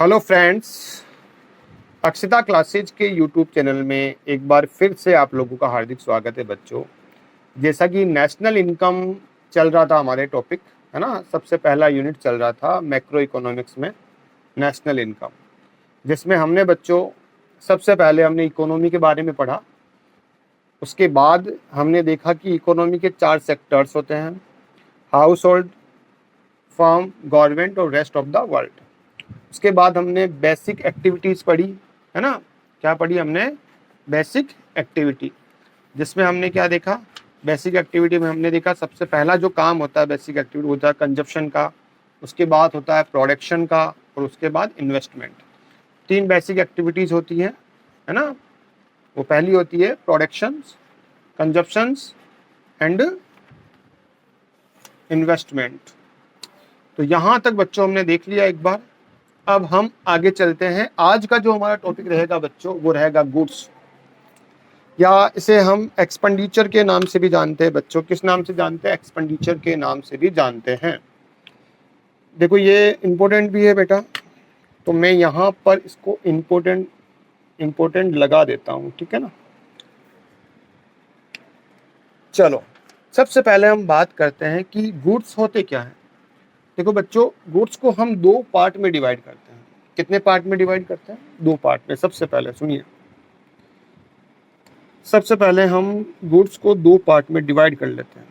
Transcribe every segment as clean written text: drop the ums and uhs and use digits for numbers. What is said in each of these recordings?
Hello friends, Akshita classes के YouTube channel में एक बार फिर से आप लोगों का हार्दिक स्वागत है बच्चों। जैसा कि नेशनल इनकम चल रहा था हमारे टॉपिक, है ना। सबसे पहला यूनिट चल रहा था मैक्रो इकोनॉमिक्स में नेशनल इनकम, जिसमें हमने बच्चों सबसे पहले हमने इकोनॉमी के बारे में पढ़ा। उसके बाद हमने देखा कि इकोनॉमी के 4 सेक्टर्स होते हैं: हाउस होल्ड, फर्म, गवर्नमेंट और रेस्ट ऑफ द वर्ल्ड। उसके बाद हमने बेसिक एक्टिविटीज़ पढ़ी, है ना। क्या पढ़ी हमने? बेसिक एक्टिविटी, जिसमें हमने क्या देखा? बेसिक एक्टिविटी में हमने देखा सबसे पहला जो काम होता है बेसिक एक्टिविटी होता है कंजप्शन का, उसके बाद होता है प्रोडक्शन का, और उसके बाद इन्वेस्टमेंट। 3 बेसिक एक्टिविटीज़ होती हैं, है ना। वो पहली होती है प्रोडक्शंस, कंजप्शंस एंड इन्वेस्टमेंट। तो यहाँ तक बच्चों हमने देख लिया एक बार। अब हम आगे चलते हैं। आज का जो हमारा टॉपिक रहेगा बच्चों वो रहेगा गुड्स, या इसे हम एक्सपेंडिचर के नाम से भी जानते हैं बच्चों। किस नाम से जानते हैं? एक्सपेंडिचर के नाम से भी जानते हैं। देखो ये इम्पोर्टेंट भी है बेटा, तो मैं यहाँ पर इसको इम्पोर्टेंट लगा देता हूँ, ठीक है ना। चलो सबसे पहले हम बात करते हैं कि गुड्स होते क्या हैं। देखो बच्चों, गुड्स को हम 2 पार्ट में डिवाइड करते हैं। कितने पार्ट में डिवाइड करते हैं? 2 पार्ट में। सबसे पहले सुनिए, सबसे पहले हम गुड्स को 2 पार्ट में डिवाइड कर लेते हैं।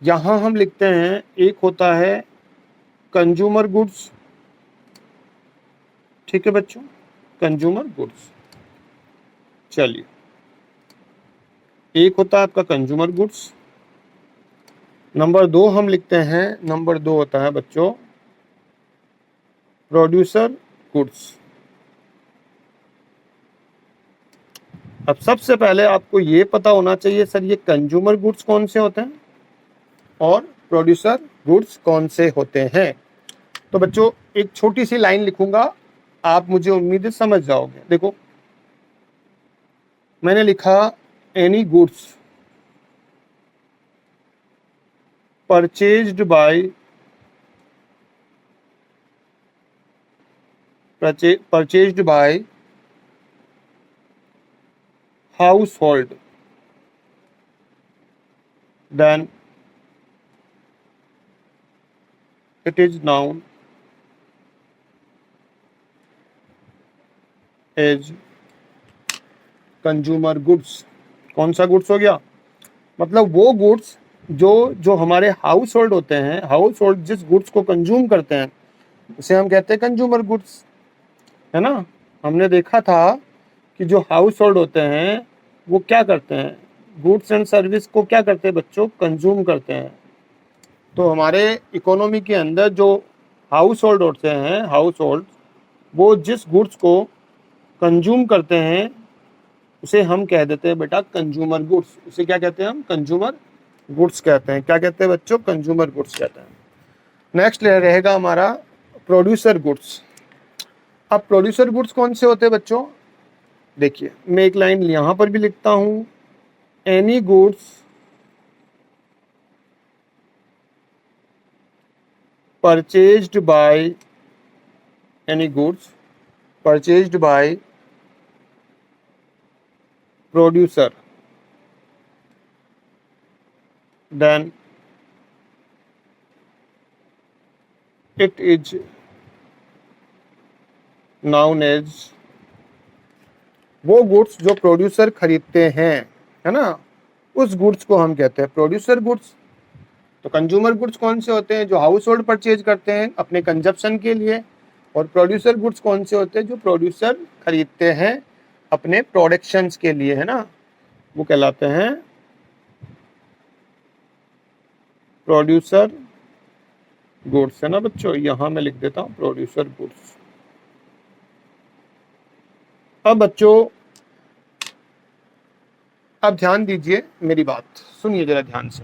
यहां हम लिखते हैं, एक होता है कंज्यूमर गुड्स, ठीक है बच्चों, कंज्यूमर गुड्स। चलिए, एक होता है आपका कंज्यूमर गुड्स। नंबर 2 हम लिखते हैं, नंबर 2 होता है बच्चों प्रोड्यूसर गुड्स। अब सबसे पहले आपको ये पता होना चाहिए सर, ये कंज्यूमर गुड्स कौन से होते हैं और प्रोड्यूसर गुड्स कौन से होते हैं। तो बच्चों एक छोटी सी लाइन लिखूंगा, आप मुझे उम्मीद है समझ जाओगे। देखो मैंने लिखा any goods purchased bye household, then it is known as consumer goods. कौन सा गुड्स हो गया? मतलब वो गुड्स जो हमारे हाउस होल्ड होते हैं, हाउस होल्ड जिस गुड्स को कंज्यूम करते हैं उसे हम कहते हैं कंज्यूमर गुड्स, है ना। हमने देखा था कि जो हाउस होल्ड होते हैं वो क्या करते हैं? गुड्स एंड सर्विस को क्या करते हैं बच्चों? कंज्यूम करते हैं। तो हमारे इकोनॉमी के अंदर जो हाउस होल्ड होते हैं, हाउस होल्ड वो जिस गुड्स को कंज्यूम करते हैं उसे हम कह देते हैं बेटा कंज्यूमर गुड्स। उसे क्या कहते हैं हम? कंज्यूमर गुड्स कहते हैं। क्या कहते हैं बच्चों? कंज्यूमर गुड्स कहते हैं। नेक्स्ट रहेगा हमारा प्रोड्यूसर गुड्स। अब प्रोड्यूसर गुड्स कौन से होते हैं बच्चों? देखिए मैं एक लाइन यहां पर भी लिखता हूं, any goods purchased bye, any goods purchased bye producer, then it is known as, वो गुड्स जो प्रोड्यूसर खरीदते हैं, है ना, उस गुड्स को हम कहते हैं प्रोड्यूसर गुड्स। तो कंज्यूमर गुड्स कौन से होते हैं? जो हाउस होल्ड परचेज करते हैं अपने कंजप्शन के लिए। और प्रोड्यूसर गुड्स कौन से होते हैं? जो प्रोड्यूसर खरीदते हैं अपने प्रोडक्शंस के लिए, है ना। वो कहलाते हैं प्रोड्यूसर गुड्स, है ना बच्चों। यहां मैं लिख देता हूं प्रोड्यूसर गुड्स। अब बच्चों अब ध्यान दीजिए, मेरी बात सुनिए जरा ध्यान से।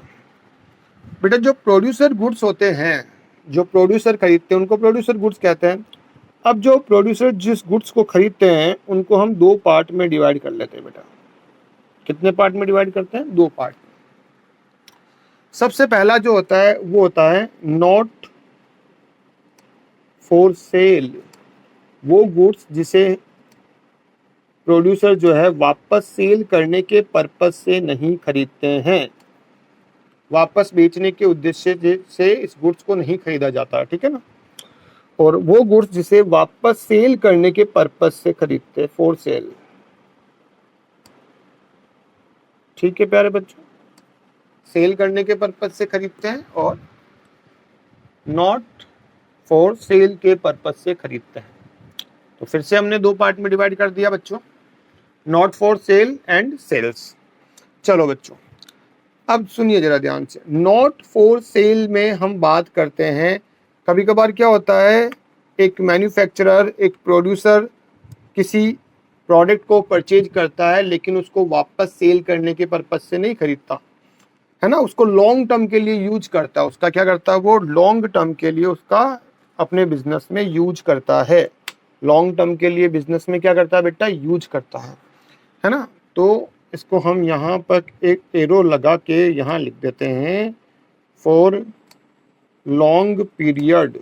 बेटा जो प्रोड्यूसर गुड्स होते हैं, जो प्रोड्यूसर खरीदते हैं उनको प्रोड्यूसर गुड्स कहते हैं। अब जो प्रोड्यूसर जिस गुड्स को खरीदते हैं उनको हम 2 पार्ट में डिवाइड कर लेते हैं बेटा। कितने पार्ट में डिवाइड करते हैं? 2 पार्ट। सबसे पहला जो होता है वो होता है नॉट फॉर सेल, वो गुड्स जिसे प्रोड्यूसर जो है वापस सेल करने के पर्पज से नहीं खरीदते हैं, वापस बेचने के उद्देश्य से इस गुड्स को नहीं खरीदा जाता है, ठीक है ना। और वो गुड्स जिसे वापस सेल करने के पर्पज से खरीदते हैं, फॉर सेल, ठीक है प्यारे बच्चों, सेल करने के पर्पज से खरीदते हैं और नॉट फॉर सेल के पर्पज से खरीदते हैं। तो फिर से हमने दो पार्ट में डिवाइड कर दिया बच्चों, not for sale and sales. चलो बच्चों अब सुनिए जरा ध्यान से, नॉट फॉर सेल में हम बात करते हैं, कभी कभार क्या होता है, एक मैन्युफैक्चरर, एक प्रोड्यूसर किसी प्रोडक्ट को परचेज करता है लेकिन उसको वापस सेल करने के पर्पज से नहीं खरीदता है ना, उसको लॉन्ग टर्म के लिए यूज करता है, उसका क्या करता है, वो लॉन्ग टर्म के लिए उसका अपने बिजनेस में यूज करता है, लॉन्ग टर्म के लिए बिजनेस में क्या करता है बेटा, यूज करता है ना। तो इसको हम यहाँ पर एक एरो लगा के यहाँ लिख देते हैं, फॉर लॉन्ग पीरियड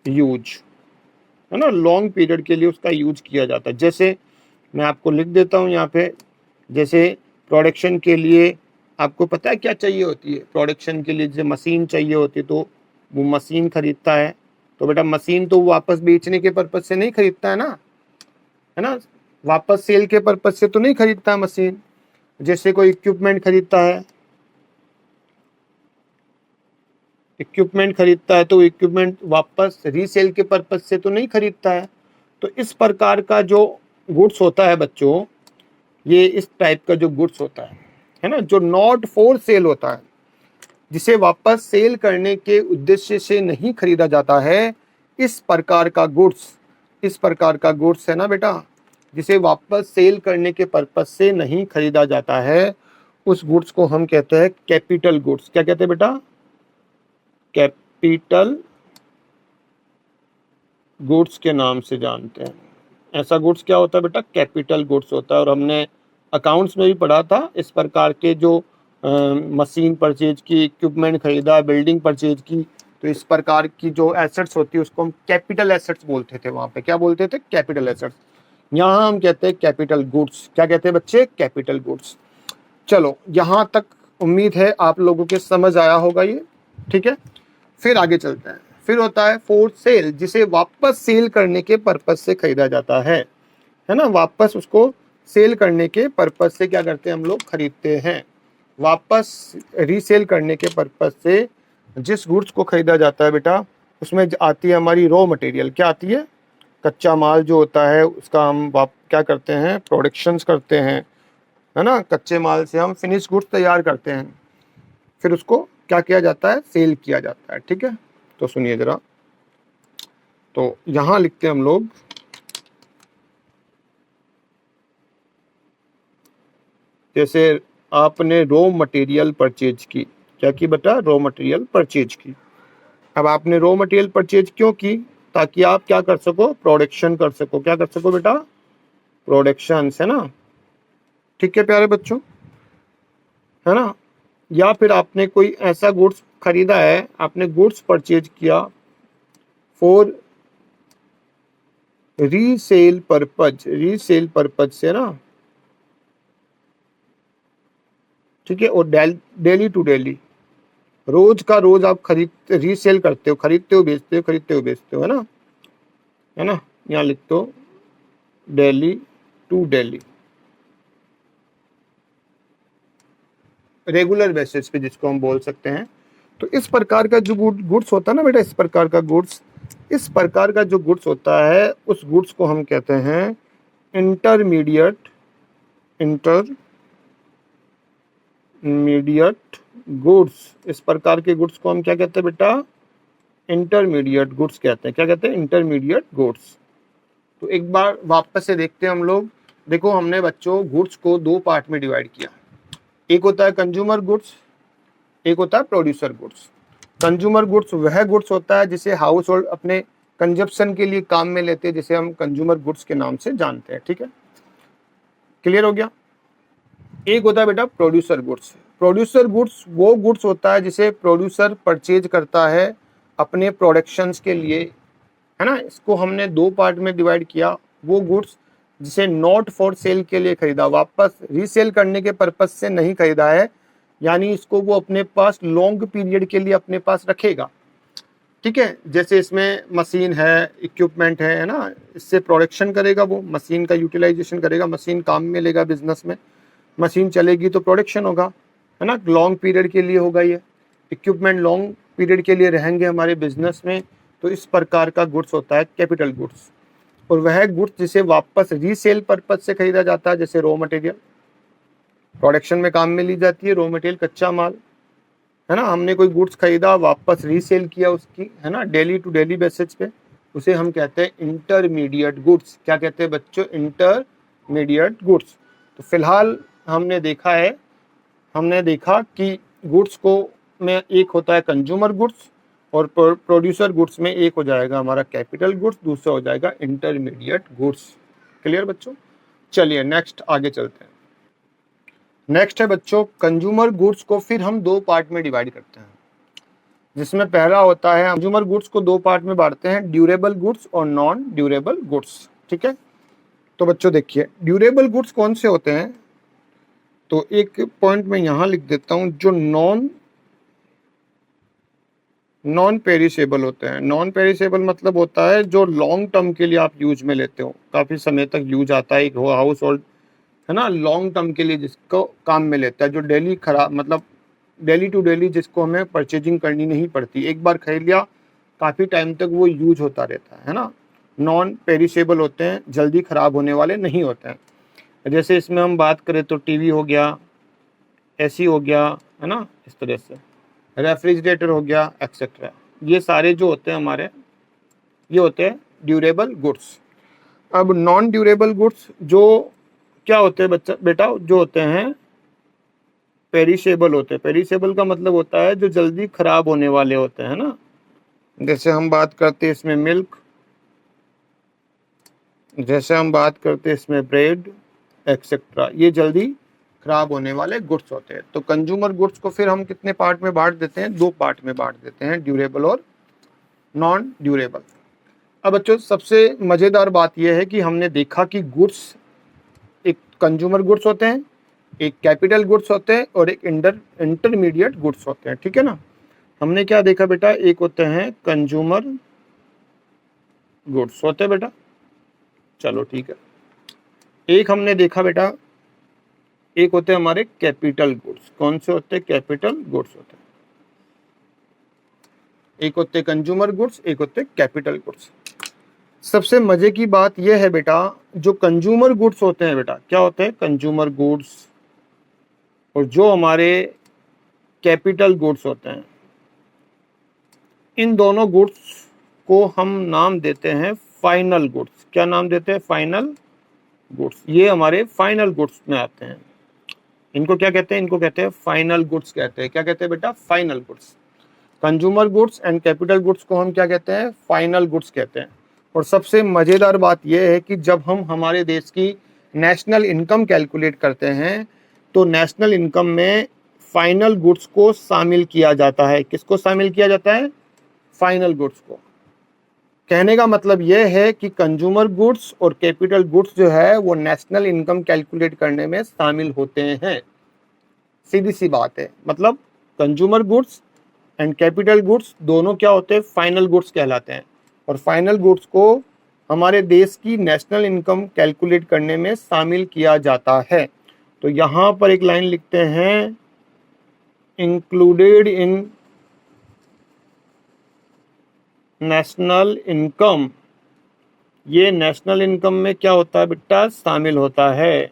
यूज, है ना, लॉन्ग पीरियड के लिए उसका यूज किया जाता है। जैसे मैं आपको लिख देता हूँ यहाँ पे, जैसे प्रोडक्शन के लिए आपको पता है क्या चाहिए होती है, प्रोडक्शन के लिए जैसे मशीन चाहिए होती है, तो वो मशीन खरीदता है, तो बेटा मशीन तो वापस बेचने के पर्पज से नहीं खरीदता है ना, वापस सेल के पर्पज से तो नहीं खरीदता है मशीन। जैसे कोई इक्विपमेंट खरीदता है, इक्विपमेंट खरीदता है तो इक्विपमेंट वापस रीसेल के पर्पज से तो नहीं खरीदता है। तो इस प्रकार का जो गुड्स होता है बच्चों, ये इस टाइप का जो गुड्स होता है ना, जो नॉट फॉर सेल होता है, जिसे वापस सेल करने के उद्देश्य से नहीं खरीदा जाता है, इस प्रकार का गुड्स, इस प्रकार का गुड्स है ना बेटा, जिसे वापस सेल करने के पर्पज से नहीं खरीदा जाता है, उस गुड्स को हम कहते हैं कैपिटल गुड्स। क्या कहते हैं बेटा, कैपिटल गुड्स के नाम से जानते हैं। ऐसा गुड्स क्या होता है बेटा, कैपिटल गुड्स होता है। और हमने अकाउंट्स में भी पढ़ा था, इस प्रकार के जो मशीन परचेज की, इक्विपमेंट खरीदा, बिल्डिंग परचेज की, तो इस प्रकार की जो एसेट्स होती है उसको हम कैपिटल एसेट्स बोलते थे। वहाँ पे क्या बोलते थे, कैपिटल एसेट्स। यहाँ हम कहते हैं कैपिटल गुड्स। क्या कहते हैं बच्चे, कैपिटल गुड्स। चलो यहाँ तक उम्मीद है आप लोगों के समझ आया होगा ये, ठीक है। फिर आगे चलते हैं। फिर होता है फॉर सेल, जिसे वापस सेल करने के पर्पज से खरीदा जाता है ना, वापस उसको सेल करने के पर्पज से क्या करते हैं हम लोग, खरीदते हैं। वापस रीसेल करने के पर्पज से जिस गुड्स को खरीदा जाता है बेटा, उसमें आती है हमारी रॉ मटेरियल। क्या आती है, कच्चा माल जो होता है उसका हम क्या करते हैं, प्रोडक्शंस करते हैं, है ना, कच्चे माल से हम फिनिश गुड्स तैयार करते हैं, फिर उसको क्या किया जाता है, सेल किया जाता है, ठीक है। तो सुनिए जरा, तो यहाँ लिखते हैं हम लोग, जैसे आपने रॉ मटेरियल परचेज की, क्या की बेटा, रॉ मटेरियल परचेज की। अब आपने रॉ मटेरियल परचेज क्यों की, ताकि आप क्या कर सको, प्रोडक्शन कर सको। क्या कर सको बेटा, प्रोडक्शन, है ना, ठीक है प्यारे बच्चों, है ना। या फिर आपने कोई ऐसा गुड्स खरीदा है, आपने गुड्स परचेज किया for resale purpose, resale purpose से ना, ठीक है। और डेली टू डेली, रोज का रोज आप रीसेल करते हो, खरीदते हो बेचते हो, खरीदते हो बेचते हो, है ना। यहाँ लिख दो daily to daily, regular basis पे जिसको हम बोल सकते हैं। तो इस प्रकार का जो गुड्स होता है ना बेटा, इस प्रकार का गुड्स, इस प्रकार का जो गुड्स होता है, उस गुड्स को हम कहते हैं इंटरमीडिएट गुड्स। इस प्रकार के गुड्स को हम क्या कहते हैं बेटा, इंटरमीडिएट गुड्स कहते हैं। क्या कहते हैं, इंटरमीडिएट गुड्स। तो एक बार वापस से देखते हैं हम लोग। देखो हमने बच्चों गुड्स को दो पार्ट में डिवाइड किया, एक होता है कंज्यूमर गुड्स, एक होता है प्रोड्यूसर गुड्स। कंज्यूमर गुड्स वह गुड्स होता है जिसे हाउस होल्ड अपने कंजप्शन के लिए काम में लेते हैं, जिसे हम कंज्यूमर गुड्स के नाम से जानते हैं, ठीक है, क्लियर हो गया। एक होता है बेटा प्रोड्यूसर गुड्स। प्रोड्यूसर गुड्स वो गुड्स होता है जिसे प्रोड्यूसर परचेज करता है अपने प्रोडक्शंस के लिए, है ना, इसको हमने दो पार्ट में डिवाइड किया। वो गुड्स जिसे नॉट फॉर सेल के लिए खरीदा, वापस रीसेल करने के पर्पज से नहीं खरीदा है, यानी इसको वो अपने पास लॉन्ग पीरियड के लिए अपने पास रखेगा। ठीक है, जैसे इसमें मशीन है, इक्विपमेंट है ना, इससे प्रोडक्शन करेगा, वो मशीन का यूटिलाइजेशन करेगा, मशीन काम में लेगा बिजनेस में, मशीन चलेगी तो प्रोडक्शन होगा, है ना, लॉन्ग पीरियड के लिए होगा ये। इक्विपमेंट लॉन्ग पीरियड के लिए रहेंगे हमारे बिजनेस में, तो इस प्रकार का गुड्स होता है कैपिटल गुड्स। और वह गुड्स जिसे वापस रीसेल पर्पज से खरीदा जाता है, जैसे रॉ मटेरियल, प्रोडक्शन में काम में ली जाती है, रॉ मटेरियल कच्चा माल, है ना, हमने कोई गुड्स खरीदा वापस रीसेल किया उसकी, है ना, डेली टू डेली बेसिस पे, उसे हम कहते हैं इंटरमीडिएट गुड्स। क्या कहते हैं बच्चों? Intermediate goods. तो फिलहाल हमने देखा कि गुड्स को में एक होता है कंज्यूमर गुड्स, और प्रोड्यूसर गुड्स में एक हो जाएगा हमारा कैपिटल गुड्स, दूसरा हो जाएगा इंटरमीडिएट गुड्स। क्लियर बच्चों? चलिए नेक्स्ट आगे चलते हैं। नेक्स्ट है बच्चों कंज्यूमर गुड्स को फिर हम दो पार्ट में डिवाइड करते हैं, जिसमें पहला होता है, कंज्यूमर गुड्स को दो पार्ट में बांटते हैं, ड्यूरेबल गुड्स और नॉन ड्यूरेबल गुड्स। ठीक है, तो बच्चों देखिए ड्यूरेबल गुड्स कौन से होते हैं, तो एक पॉइंट मैं यहाँ लिख देता हूँ, जो नॉन पेरिसेबल होते हैं। नॉन पेरिसेबल मतलब होता है जो लॉन्ग टर्म के लिए आप यूज में लेते हो, काफ़ी समय तक यूज आता है, एक हाउस होल्ड, है ना, लॉन्ग टर्म के लिए जिसको काम में लेता है, जो डेली खराब मतलब डेली टू डेली जिसको हमें परचेजिंग करनी नहीं पड़ती, एक बार खरीद लिया काफ़ी टाइम तक वो यूज होता रहता है ना। नॉन पेरिसेबल होते हैं, जल्दी ख़राब होने वाले नहीं होते हैं। जैसे इसमें हम बात करें तो टीवी हो गया, एसी हो गया, है ना, इस तरह से रेफ्रिजरेटर हो गया, एक्सेट्रा। ये सारे जो होते हैं हमारे, ये होते हैं ड्यूरेबल गुड्स। अब नॉन ड्यूरेबल गुड्स जो क्या होते हैं बेटा, जो होते हैं पेरिशेबल होते हैं। पेरिशेबल का मतलब होता है जो जल्दी खराब होने वाले होते हैं ना। जैसे हम बात करते हैं इसमें मिल्क, जैसे हम बात करते हैं इसमें ब्रेड, एक्सेट्रा, ये जल्दी खराब होने वाले गुड्स होते हैं। तो कंज्यूमर गुड्स को फिर हम कितने पार्ट में बांट देते हैं? दो पार्ट में बांट देते हैं, ड्यूरेबल और नॉन ड्यूरेबल। अब बच्चों सबसे मज़ेदार बात यह है कि हमने देखा कि गुड्स एक कंज्यूमर गुड्स होते हैं, एक कैपिटल गुड्स होते हैं और एक इंटरमीडिएट गुड्स होते हैं। ठीक है ना, हमने क्या देखा बेटा, एक होते हैं कंज्यूमर गुड्स होते हैं बेटा, चलो ठीक है। एक हमने देखा बेटा, एक होते हैं हमारे कैपिटल गुड्स। कौन से होते हैं? कैपिटल गुड्स होते हैं। एक होते हैं कंज्यूमर गुड्स, एक होते हैं कैपिटल गुड्स। सबसे मजे की बात यह है बेटा, जो कंज्यूमर गुड्स होते हैं बेटा, क्या होते हैं? Consumer goods. और जो हमारे कैपिटल गुड्स होते हैं, इन दोनों गुड्स को हम नाम देते हैं फाइनल गुड्स। क्या नाम देते हैं? Final goods. ये हमारे फाइनल गुड्स में आते हैं। इनको क्या कहते हैं? इनको कहते हैं फाइनल गुड्स कहते हैं। क्या कहते हैं बेटा? Final goods. Consumer goods and capital goods को हम क्या कहते हैं? फाइनल गुड्स कहते हैं। और सबसे मज़ेदार बात यह है कि जब हम हमारे देश की नेशनल इनकम कैलकुलेट करते हैं, तो नेशनल इनकम में फाइनल गुड्स को शामिल किया जाता है। किसको शामिल किया जाता है? फाइनल गुड्स को। कहने का मतलब यह है कि कंज्यूमर गुड्स और कैपिटल गुड्स जो है वो नेशनल इनकम कैलकुलेट करने में शामिल होते हैं। सीधी सी बात है। मतलब consumer goods and capital goods दोनों क्या होते हैं? फाइनल गुड्स कहलाते हैं। और फाइनल गुड्स को हमारे देश की नेशनल इनकम कैलकुलेट करने में शामिल किया जाता है। तो यहाँ पर एक लाइन लिखते हैं, इंक्लूडेड इन नेशनल इनकम। ये नेशनल इनकम में क्या होता है बेटा? शामिल होता है।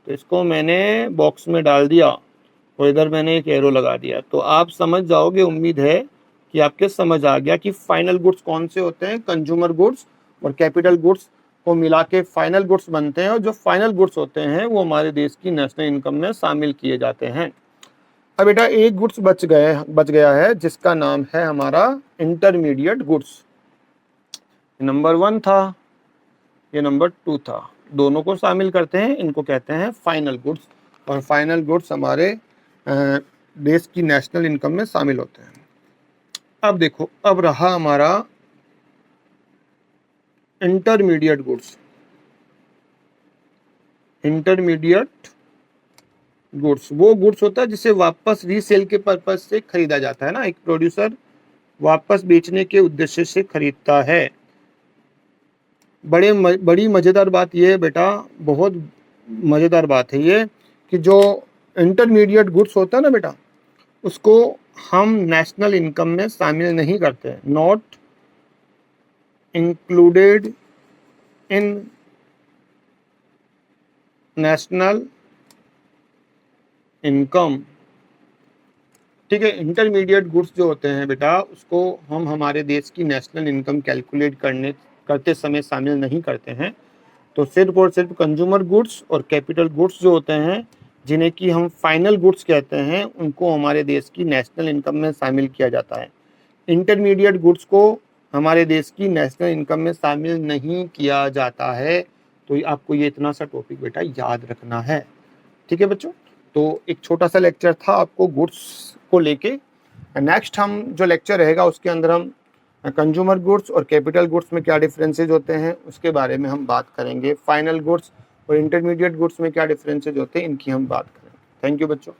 तो इसको मैंने बॉक्स में डाल दिया और इधर मैंने एक एरो लगा दिया, तो आप समझ जाओगे, उम्मीद है कि आपके समझ आ गया कि फाइनल गुड्स कौन से होते हैं। कंज्यूमर गुड्स और कैपिटल गुड्स को मिला के फाइनल गुड्स बनते हैं, और जो फाइनल गुड्स होते हैं वो हमारे देश की नेशनल इनकम में शामिल किए जाते हैं। अब बेटा एक गुड्स बच गया है, जिसका नाम है हमारा इंटरमीडिएट गुड्स। नंबर 1 था, ये नंबर 2 था, दोनों को शामिल करते हैं, इनको कहते हैं फाइनल गुड्स। और फाइनल गुड्स हमारे देश की नेशनल इनकम में शामिल होते हैं। अब देखो, अब रहा हमारा इंटरमीडिएट गुड्स। इंटरमीडिएट गुड्स वो गुड्स होता है जिसे वापस रीसेल के पर्पज से खरीदा जाता है ना, एक प्रोड्यूसर वापस बेचने के उद्देश्य से खरीदता है। बड़ी मजेदार बात यह है बेटा, बहुत मजेदार बात है ये, कि जो इंटरमीडिएट गुड्स होता है ना बेटा, उसको हम नेशनल इनकम में शामिल नहीं करते हैं। Not included in national income. ठीक है, इंटरमीडिएट गुड्स जो होते हैं बेटा, उसको हम हमारे देश की नेशनल इनकम कैलकुलेट करते समय शामिल नहीं करते हैं। तो सिर्फ और सिर्फ कंज्यूमर गुड्स और कैपिटल गुड्स जो होते हैं, जिन्हें कि हम फाइनल गुड्स कहते हैं, उनको हमारे देश की नेशनल इनकम में शामिल किया जाता है। इंटरमीडिएट गुड्स को हमारे देश की नेशनल इनकम में शामिल नहीं किया जाता है। तो आपको ये इतना सा टॉपिक बेटा याद रखना है। ठीक है बच्चों, तो एक छोटा सा लेक्चर था आपको गुड्स को लेके। नेक्स्ट हम जो लेक्चर रहेगा उसके अंदर हम कंज्यूमर गुड्स और कैपिटल गुड्स में क्या डिफरेंसेज होते हैं उसके बारे में हम बात करेंगे। फाइनल गुड्स और इंटरमीडिएट गुड्स में क्या डिफरेंसेज होते हैं इनकी हम बात करेंगे। थैंक यू बच्चों।